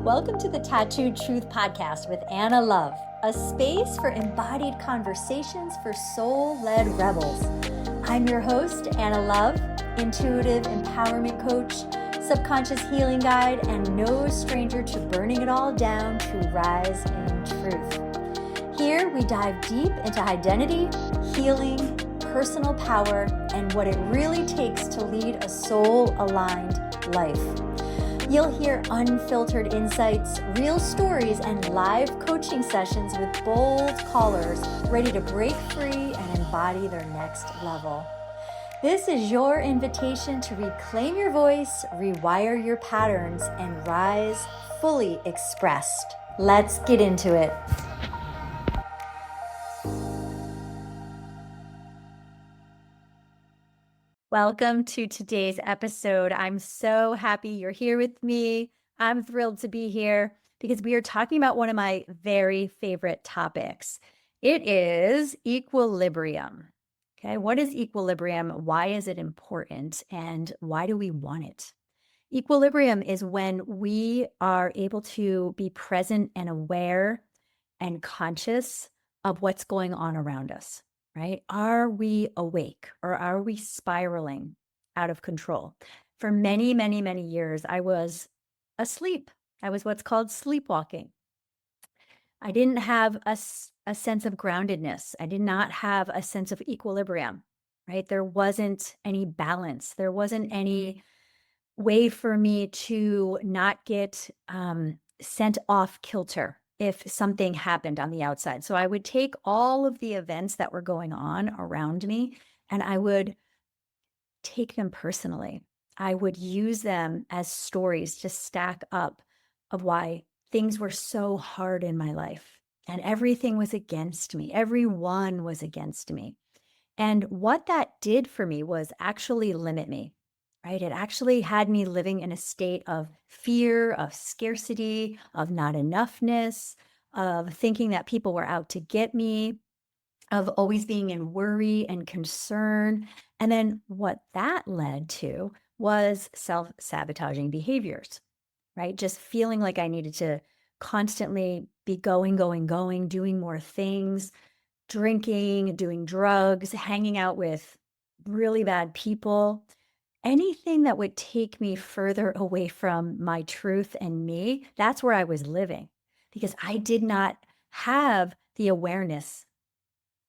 Welcome to the Tattooed Truth Podcast with Anna Love, a space for embodied conversations for soul-led rebels. I'm your host, Anna Love, intuitive empowerment coach, subconscious healing guide, and no stranger to burning it all down to rise in truth. Here, we dive deep into identity, healing, personal power, and what it really takes to lead a soul-aligned life. You'll hear unfiltered insights, real stories, and live coaching sessions with bold callers ready to break free and embody their next level. This is your invitation to reclaim your voice, rewire your patterns, and rise fully expressed. Let's get into it. Welcome to today's episode. I'm so happy you're here with me. I'm thrilled to be here because we are talking about one of my very favorite topics. It is equilibrium. Okay, what is equilibrium? Why is it important? And why do we want it? Equilibrium is when we are able to be present and aware and conscious of what's going on around us. Right? Are we awake or are we spiraling out of control? For many, many, many years, I was asleep. I was what's called sleepwalking. I didn't have a sense of groundedness. I did not have a sense of equilibrium, right? There wasn't any balance. There wasn't any way for me to not get sent off kilter if something happened on the outside. So I would take all of the events that were going on around me and I would take them personally. I would use them as stories to stack up of why things were so hard in my life and everything was against me. Everyone was against me. And what that did for me was actually limit me. Right? It actually had me living in a state of fear, of scarcity, of not enoughness, of thinking that people were out to get me, of always being in worry and concern. And then what that led to was self-sabotaging behaviors, right? Just feeling like I needed to constantly be going, doing more things, drinking, doing drugs, hanging out with really bad people. Anything that would take me further away from my truth and me, that's where I was living because I did not have the awareness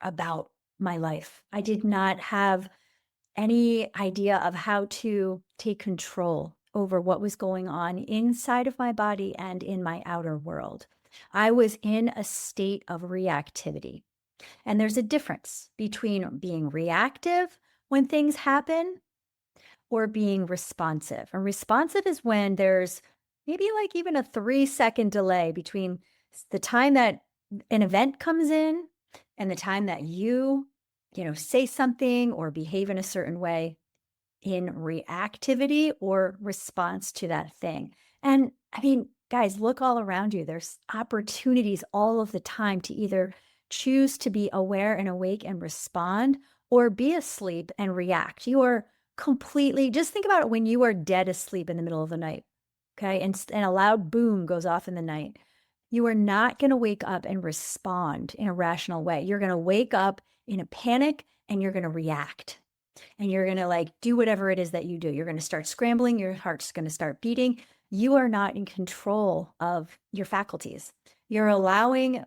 about my life. I did not have any idea of how to take control over what was going on inside of my body and in my outer world. I was in a state of reactivity. And there's a difference between being reactive when things happen or being responsive. And responsive is when there's maybe like even a 3-second delay between the time that an event comes in and the time that you say something or behave in a certain way in reactivity or response to that thing. And I mean, guys, look all around you. There's opportunities all of the time to either choose to be aware and awake and respond or be asleep and react. You are completely, just think about it when you are dead asleep in the middle of the night, okay? And a loud boom goes off in the night. You are not going to wake up and respond in a rational way. You're going to wake up in a panic and you're going to react. And you're going to do whatever it is that you do. You're going to start scrambling. Your heart's going to start beating. You are not in control of your faculties. You're allowing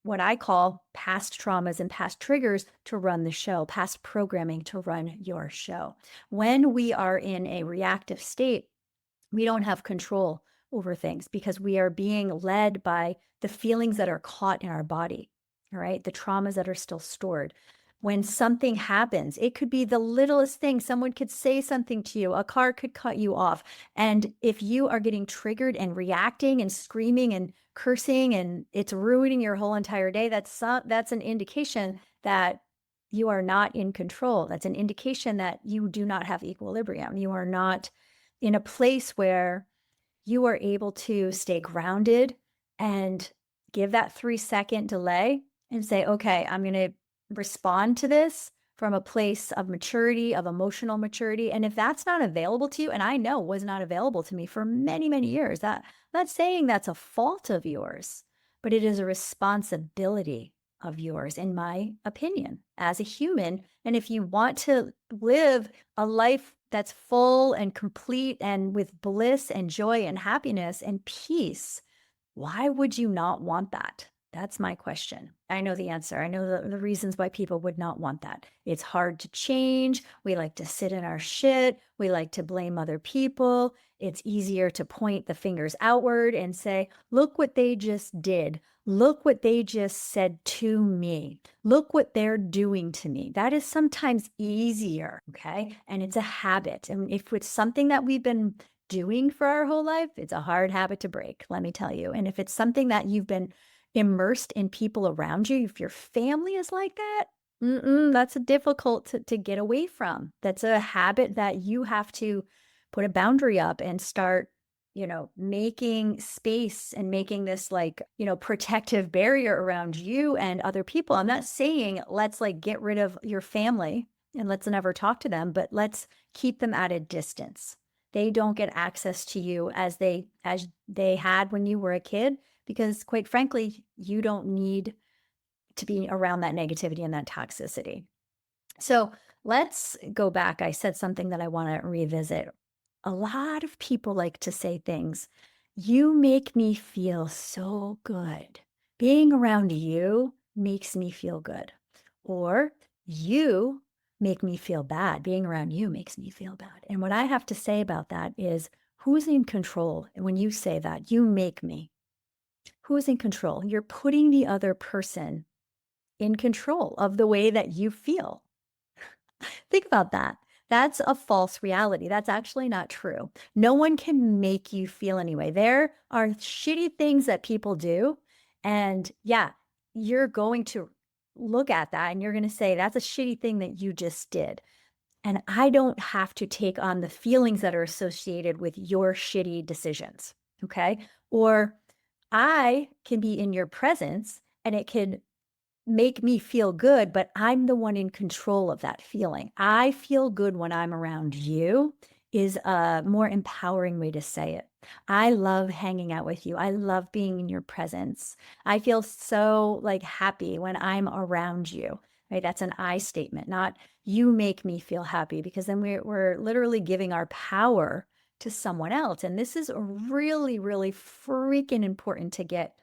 what I call past traumas and past triggers to run the show, past programming to run your show. When we are in a reactive state, we don't have control over things because we are being led by the feelings that are caught in our body, all right? The traumas that are still stored. When something happens, it could be the littlest thing. Someone could say something to you. A car could cut you off. And if you are getting triggered and reacting and screaming and cursing and it's ruining your whole entire day, that's an indication that you are not in control. That's an indication that you do not have equilibrium. You are not in a place where you are able to stay grounded and give that 3-second delay and say, okay, I'm going to respond to this from a place of maturity, of emotional maturity. And if that's not available to you, and I know was not available to me for many, many years, that I'm not saying that's a fault of yours, but it is a responsibility of yours, in my opinion, as a human. And if you want to live a life that's full and complete and with bliss and joy and happiness and peace, why would you not want that? That's my question. I know the answer. I know the reasons why people would not want that. It's hard to change. We like to sit in our shit. We like to blame other people. It's easier to point the fingers outward and say, look what they just did. Look what they just said to me. Look what they're doing to me. That is sometimes easier. Okay. And it's a habit. And if it's something that we've been doing for our whole life, it's a hard habit to break, let me tell you. And if it's something that you've been immersed in people around you, if your family is like that, that's a difficult to get away from. That's a habit that you have to put a boundary up and start, making space and making this like, protective barrier around you and other people. I'm not saying let's like get rid of your family and let's never talk to them, but let's keep them at a distance. They don't get access to you as they had when you were a kid, because quite frankly, you don't need to be around that negativity and that toxicity. So let's go back. I said something that I want to revisit. A lot of people like to say things, you make me feel so good. Being around you makes me feel good. Or you make me feel bad. Being around you makes me feel bad. And what I have to say about that is, who's in control? And when you say that, you make me. Who's in control? You're putting the other person in control of the way that you feel. Think about that. That's a false reality. That's actually not true. No one can make you feel anyway. There are shitty things that people do. And yeah, you're going to look at that and you're going to say, that's a shitty thing that you just did. And I don't have to take on the feelings that are associated with your shitty decisions. Okay. Or I can be in your presence and it can make me feel good, but I'm the one in control of that feeling. I feel good when I'm around you is a more empowering way to say it. I love hanging out with you. I love being in your presence. I feel so like happy when I'm around you. Right? That's an I statement, not you make me feel happy, because then we're literally giving our power to someone else. And this is really, really freaking important to get,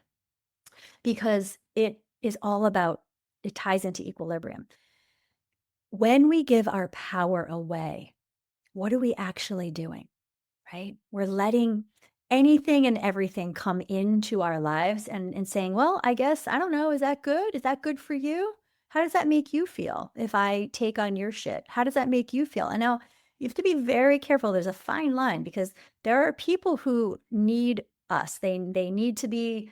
because it is all about, it ties into equilibrium. When we give our power away, what are we actually doing? Right? We're letting anything and everything come into our lives and saying, well, I guess, I don't know, is that good? Is that good for you? How does that make you feel if I take on your shit? How does that make you feel? And now you have to be very careful. There's a fine line, because there are people who need us. They need to be,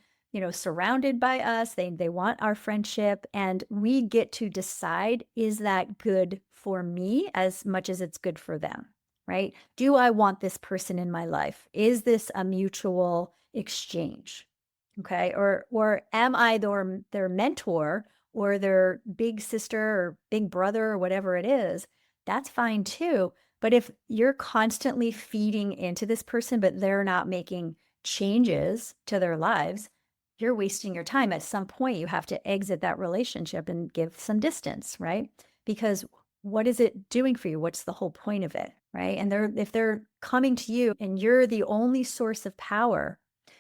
surrounded by us. They want our friendship, and we get to decide, is that good for me as much as it's good for them? Right? Do I want this person in my life? Is this a mutual exchange? Okay. Or am I their mentor or their big sister or big brother or whatever it is? That's fine too. But if you're constantly feeding into this person, but they're not making changes to their lives, you're wasting your time. At some point, you have to exit that relationship and give some distance, right? Because what is it doing for you? What's the whole point of it? Right. And if they're coming to you and you're the only source of power,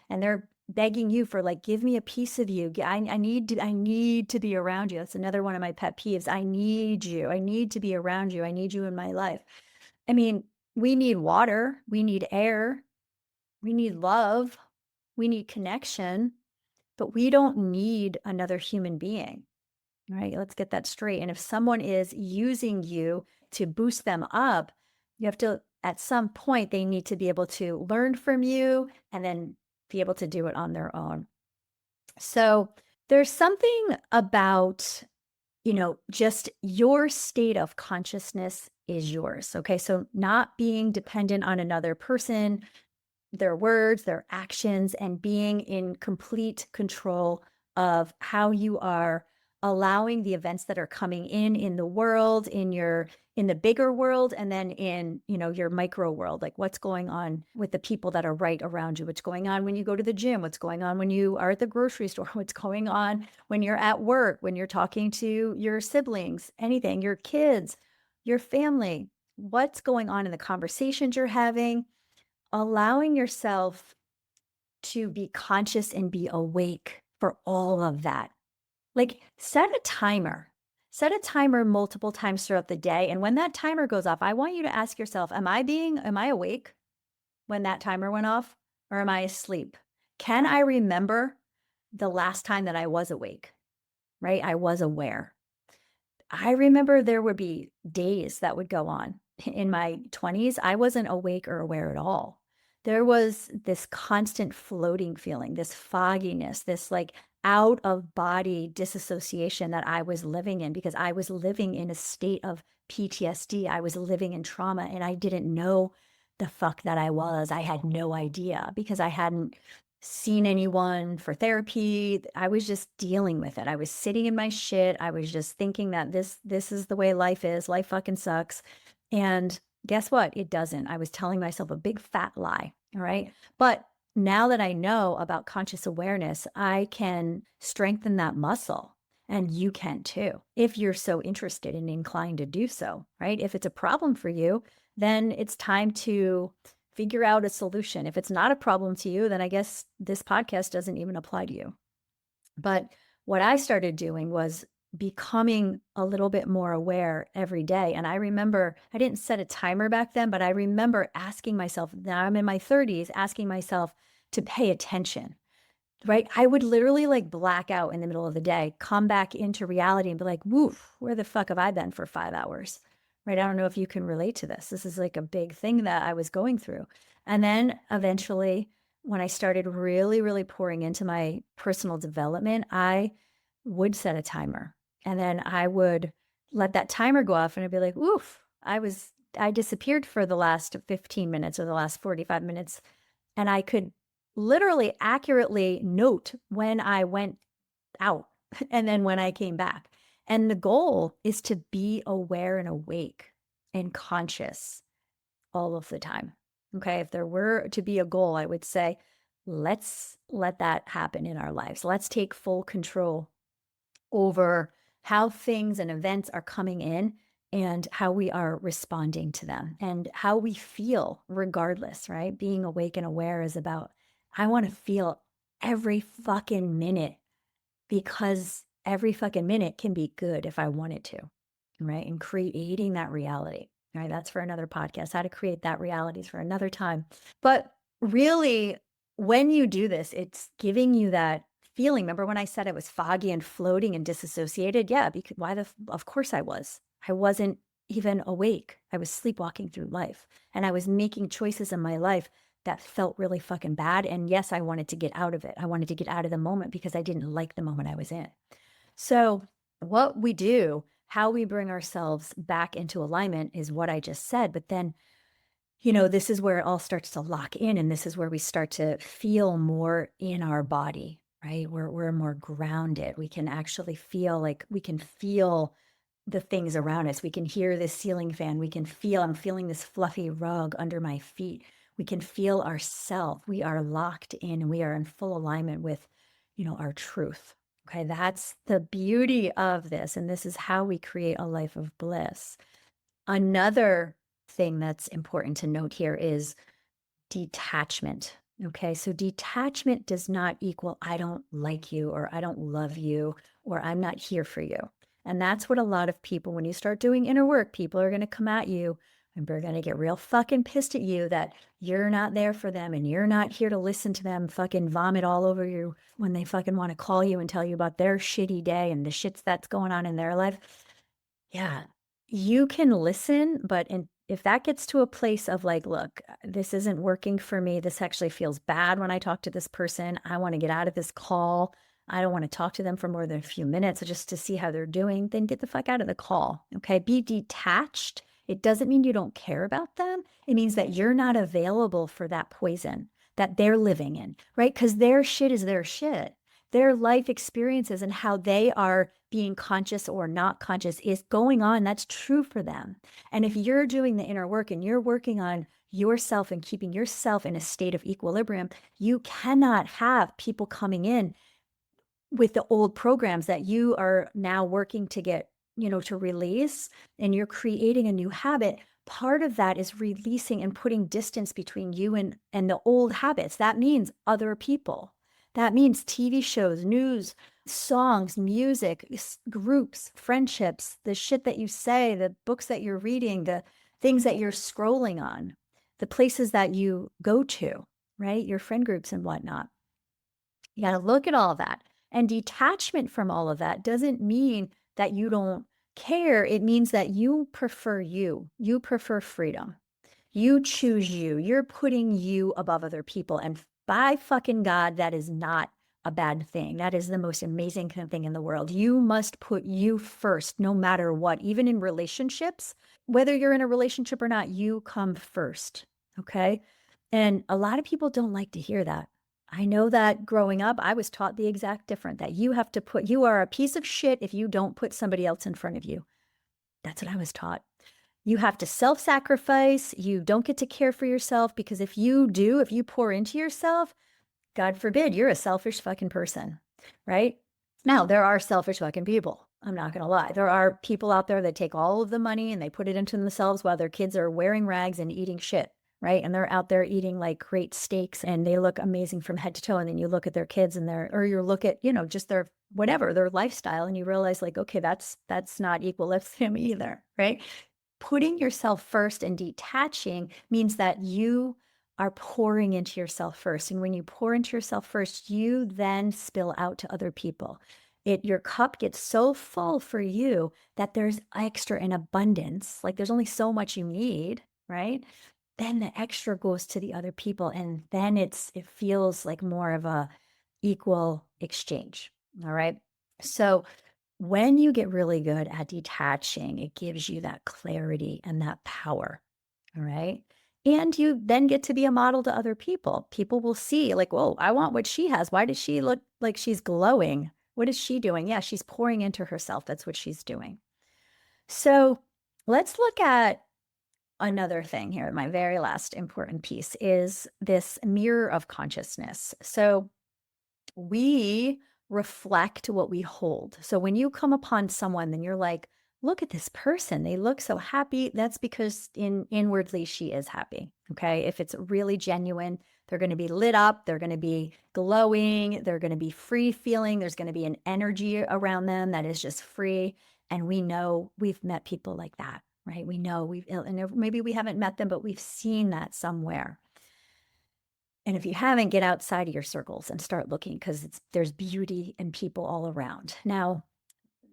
and they're begging you for like, give me a piece of you. I need to be around you. That's another one of my pet peeves. I need you. I need to be around you. I need you in my life. I mean, we need water. We need air. We need love. We need connection, but we don't need another human being. Right? Let's get that straight. And if someone is using you to boost them up, you have to, at some point, they need to be able to learn from you and then be able to do it on their own. So there's something about, just your state of consciousness is yours. Okay. So not being dependent on another person, their words, their actions, and being in complete control of how you are allowing the events that are coming in the world, in the bigger world, and then in, your micro world, like what's going on with the people that are right around you, what's going on when you go to the gym, what's going on when you are at the grocery store, what's going on when you're at work, when you're talking to your siblings, anything, your kids, your family, what's going on in the conversations you're having, allowing yourself to be conscious and be awake for all of that. Like set a timer. Set a timer multiple times throughout the day. And when that timer goes off, I want you to ask yourself, am I awake when that timer went off, or am I asleep? Can I remember the last time that I was awake, right? I was aware. I remember there would be days that would go on in my 20s. I wasn't awake or aware at all. There was this constant floating feeling, this fogginess, this like out of body disassociation that I was living in, because I was living in a state of PTSD. I was living in trauma, and I didn't know the fuck that I was. I had no idea because I hadn't seen anyone for therapy. I was just dealing with it. I was sitting in my shit. I was just thinking that this is the way life is. Life fucking sucks. And guess what? It doesn't. I was telling myself a big fat lie. All right. But now that I know about conscious awareness, I can strengthen that muscle. And you can too, if you're so interested and inclined to do so, right? If it's a problem for you, then it's time to figure out a solution. If it's not a problem to you, then I guess this podcast doesn't even apply to you. But what I started doing was becoming a little bit more aware every day. And I remember I didn't set a timer back then, but I remember asking myself, now I'm in my 30s, asking myself to pay attention. Right? I would literally like black out in the middle of the day, come back into reality and be like, woof, where the fuck have I been for 5 hours? Right? I don't know if you can relate to this. This is like a big thing that I was going through. And then eventually, when I started really, really pouring into my personal development, I would set a timer. And then I would let that timer go off and I'd be like, woof, I disappeared for the last 15 minutes or the last 45 minutes. And I could literally accurately note when I went out and then when I came back. And the goal is to be aware and awake and conscious all of the time. Okay. If there were to be a goal, I would say, let's let that happen in our lives. Let's take full control over how things and events are coming in and how we are responding to them and how we feel regardless, right? Being awake and aware is about, I want to feel every fucking minute, because every fucking minute can be good if I wanted to, right? And creating that reality, right? That's for another podcast. How to create that reality is for another time. But really, when you do this, it's giving you that feeling. Remember when I said it was foggy and floating and disassociated? Yeah, because of course I was. I wasn't even awake. I was sleepwalking through life, and I was making choices in my life that felt really fucking bad. And yes, I wanted to get out of it. I wanted to get out of the moment because I didn't like the moment I was in. So what we do, how we bring ourselves back into alignment is what I just said. But then, this is where it all starts to lock in. And this is where we start to feel more in our body, right? We're more grounded. We can actually feel like we can feel the things around us. We can hear this ceiling fan. I'm feeling this fluffy rug under my feet. We can feel ourself. We are locked in and we are in full alignment with, our truth. Okay. That's the beauty of this. And this is how we create a life of bliss. Another thing that's important to note here is detachment. Okay. So detachment does not equal I don't like you, or I don't love you, or I'm not here for you. And that's what a lot of people, when you start doing inner work, people are going to come at you and they're going to get real fucking pissed at you that you're not there for them and you're not here to listen to them fucking vomit all over you when they fucking want to call you and tell you about their shitty day and the shits that's going on in their life. Yeah, you can listen, but if that gets to a place of like, look, this isn't working for me. This actually feels bad when I talk to this person. I want to get out of this call. I don't want to talk to them for more than a few minutes just to see how they're doing. Then get the fuck out of the call. Okay. Be detached. It doesn't mean you don't care about them. It means that you're not available for that poison that they're living in, right? Because their shit is their shit. their life experiences and how they are being conscious or not conscious is going on. That's true for them. And if you're doing the inner work and you're working on yourself and keeping yourself in a state of equilibrium, you cannot have people coming in with the old programs that you are now working to get, to release, and you're creating a new habit. Part of that is releasing and putting distance between you and the old habits. That means other people. That means TV shows, news, songs, music, groups, friendships, the shit that you say, the books that you're reading, the things that you're scrolling on, the places that you go to, right? Your friend groups and whatnot. You got to look at all that. And detachment from all of that doesn't mean that you don't care. It means that you prefer you. You prefer freedom. You choose you. You're putting you above other people. And by fucking God, that is not a bad thing. That is the most amazing thing in the world. You must put you first, no matter what, even in relationships. Whether you're in a relationship or not, you come first. Okay. And a lot of people don't like to hear that. I know that growing up, I was taught the exact different, that you are a piece of shit if you don't put somebody else in front of you. That's what I was taught. You have to self-sacrifice. You don't get to care for yourself, because if you pour into yourself, God forbid, you're a selfish fucking person, right? Now, there are selfish fucking people. I'm not going to lie. There are people out there that take all of the money and they put it into themselves while their kids are wearing rags and eating shit, right? And they're out there eating like great steaks and they look amazing from head to toe. And then you look at their kids and or you look at, just their whatever, their lifestyle, and you realize like, okay, that's not equilibrium either, right? Putting yourself first and detaching means that you are pouring into yourself first. And when you pour into yourself first, you then spill out to other people. Your cup gets so full for you that there's extra in abundance. Like there's only so much you need, right? Then the extra goes to the other people. And then it feels like more of a equal exchange. All right. So when you get really good at detaching, it gives you that clarity and that power. All right. And you then get to be a model to other people. People will see, like, whoa, I want what she has. Why does she look like she's glowing? What is she doing? Yeah, she's pouring into herself. That's what she's doing. So let's look at another thing here. My very last important piece is this mirror of consciousness. So we reflect what we hold. So when you come upon someone, then you're like, look at this person. They look so happy. That's because inwardly she is happy. Okay. If it's really genuine, they're going to be lit up. They're going to be glowing. They're going to be free feeling. There's going to be an energy around them that is just free. And we know we've met people like that, right? We know and maybe we haven't met them, but we've seen that somewhere. And if you haven't, get outside of your circles and start looking, because there's beauty in people all around. Now,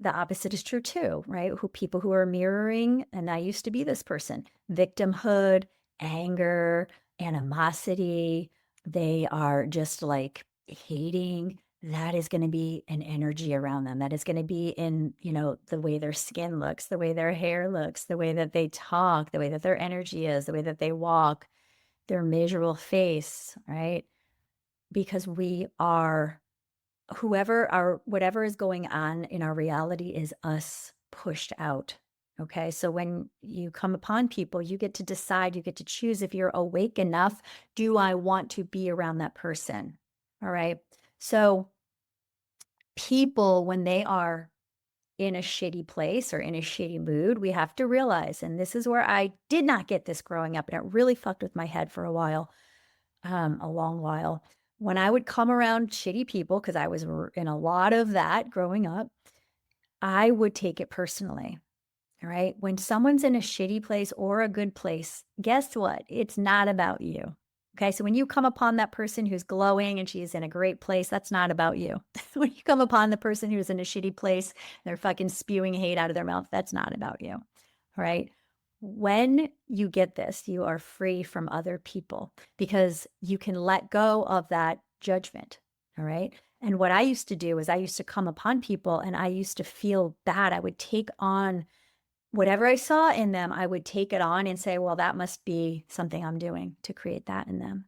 the opposite is true too, right? People who are mirroring, and I used to be this person, victimhood, anger, animosity, they are just like hating. That is going to be an energy around them. That is going to be in, the way their skin looks, the way their hair looks, the way that they talk, the way that their energy is, the way that they walk, their measurable face, right? Because whatever is going on in our reality is us pushed out. Okay. So when you come upon people, you get to decide, you get to choose if you're awake enough. Do I want to be around that person? All right. So people, when they are in a shitty place or in a shitty mood, we have to realize, and this is where I did not get this growing up, and it really fucked with my head for a while, a long while. When I would come around shitty people, because I was in a lot of that growing up, I would take it personally. All right. When someone's in a shitty place or a good place, guess what? It's not about you. Okay. So when you come upon that person who's glowing and she's in a great place, that's not about you. When you come upon the person who's in a shitty place, they're fucking spewing hate out of their mouth, that's not about you. All right. When you get this, you are free from other people because you can let go of that judgment. All right. And what I used to do is I used to come upon people and I used to feel bad. I would take on whatever I saw in them, I would take it on and say, well, that must be something I'm doing to create that in them.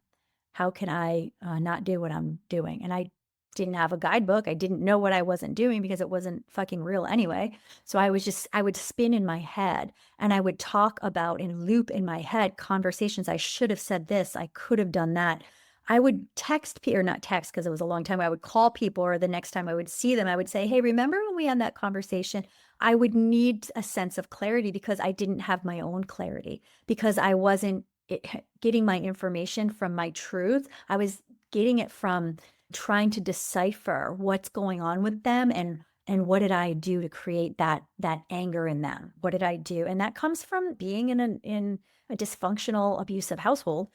How can I not do what I'm doing? And I didn't have a guidebook. I didn't know what I wasn't doing because it wasn't fucking real anyway. So I would spin in my head and I would talk about and loop in my head conversations. I should have said this. I could have done that. I would text or not text because it was a long time. I would call people, or the next time I would see them, I would say, hey, remember when we had that conversation? I would need a sense of clarity because I didn't have my own clarity, because I wasn't getting my information from my truth. I was getting it from trying to decipher what's going on with them, and what did I do to create that anger in them? What did I do? And that comes from being in a dysfunctional, abusive household.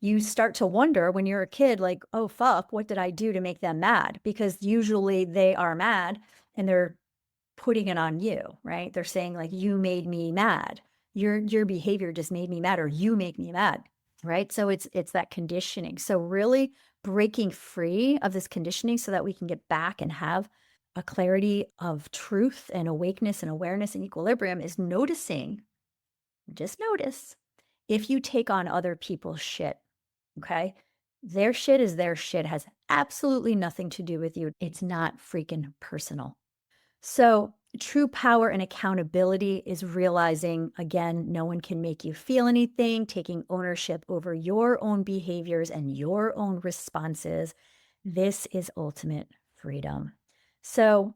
You start to wonder when you're a kid, like, oh fuck, what did I do to make them mad? Because usually they are mad and they're putting it on you, right? They're saying like, you made me mad. Your behavior just made me mad, or you make me mad, right? So it's that conditioning. So really breaking free of this conditioning so that we can get back and have a clarity of truth and awakeness and awareness and equilibrium is noticing, just notice, if you take on other people's shit, okay? Their shit is their shit, has absolutely nothing to do with you. It's not freaking personal. So, true power and accountability is realizing, again, no one can make you feel anything, taking ownership over your own behaviors and your own responses. This is ultimate freedom. So,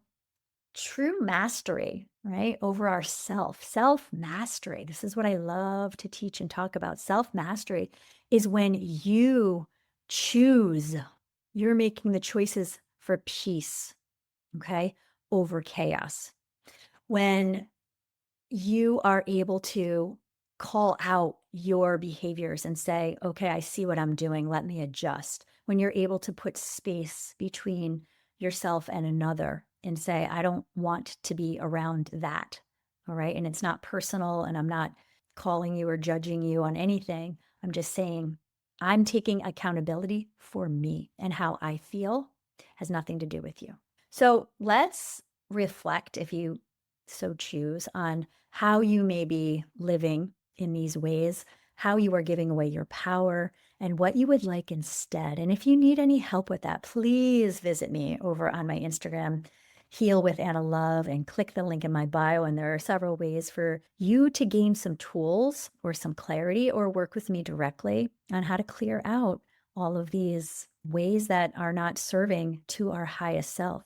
true mastery, right, over our self mastery. This is what I love to teach and talk about. Self mastery is when you choose, you're making the choices for peace, okay, over chaos. When you are able to call out your behaviors and say, okay, I see what I'm doing, let me adjust. When you're able to put space between yourself and another and say, I don't want to be around that. All right. And it's not personal, and I'm not calling you or judging you on anything. I'm just saying I'm taking accountability for me, and how I feel has nothing to do with you. So let's reflect, if you so choose, on how you may be living in these ways, how you are giving away your power, and what you would like instead. And if you need any help with that, please visit me over on my Instagram, Heal with Anna Love, and click the link in my bio. And there are several ways for you to gain some tools or some clarity, or work with me directly on how to clear out all of these ways that are not serving to our highest self.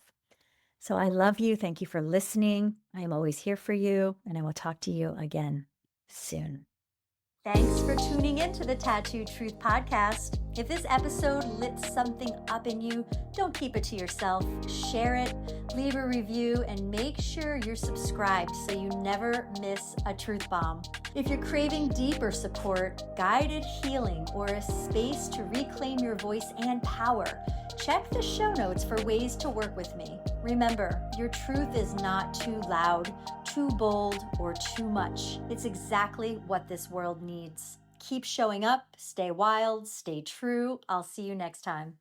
So I love you. Thank you for listening. I am always here for you, and I will talk to you again soon. Thanks for tuning in to the Tattoo Truth Podcast. If this episode lit something up in you, don't keep it to yourself. Share it, leave a review, and make sure you're subscribed so you never miss a truth bomb. If you're craving deeper support, guided healing, or a space to reclaim your voice and power, check the show notes for ways to work with me. Remember, your truth is not too loud, too bold, or too much. It's exactly what this world needs. Keep showing up, stay wild, stay true. I'll see you next time.